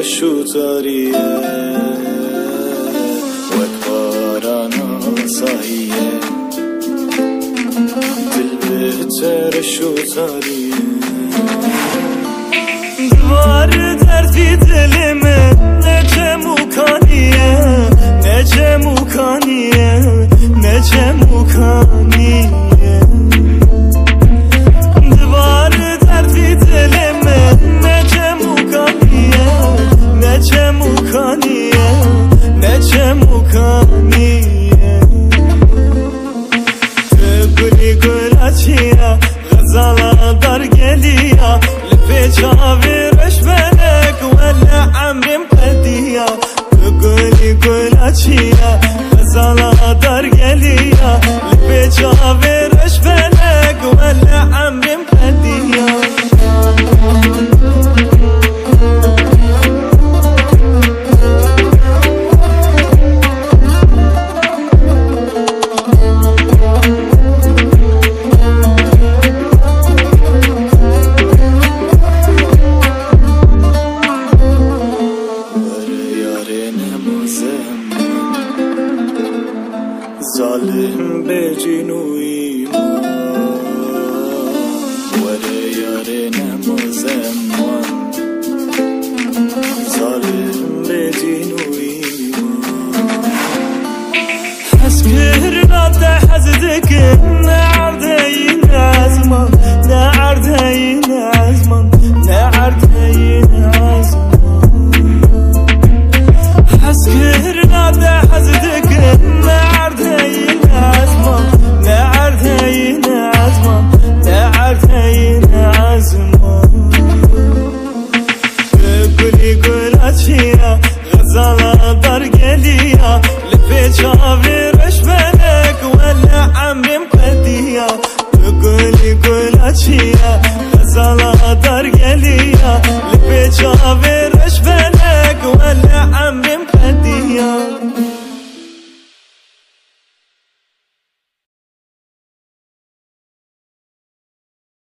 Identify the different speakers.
Speaker 1: شو تاریه وكبارانا صاحية دل بهتر شو تاریه دوار دردی دلمه نچه مکانیه نچه مکانیه نچه مکانیه دوار دردی دلمه نچه مکانیه نچه مکانیه نچه مکانیه گلی گلاچیه غزالا در گلیه لپیچاویرش بلک ولی عمریم قدیه گلی گلاچیه غزالا در گلیه لپیچاویرش بلک ولی عمریم قدیه ظالم به جنوی ما وره یاره نمازم من ظالم به جنوی ما حس کرنا ده حزدك نعردين عزمان نعردين عزمان نعردين عزمان حس کرنا ده حزدك نعردين عزمان نعردين عزمان نعردين عزمان گلی گلاچیه غزالا در گلیه لپیچاویرش بلک ولی عمریم قدیه گلی گلاچیه غزالا در گلیه لپیچاویرش بلک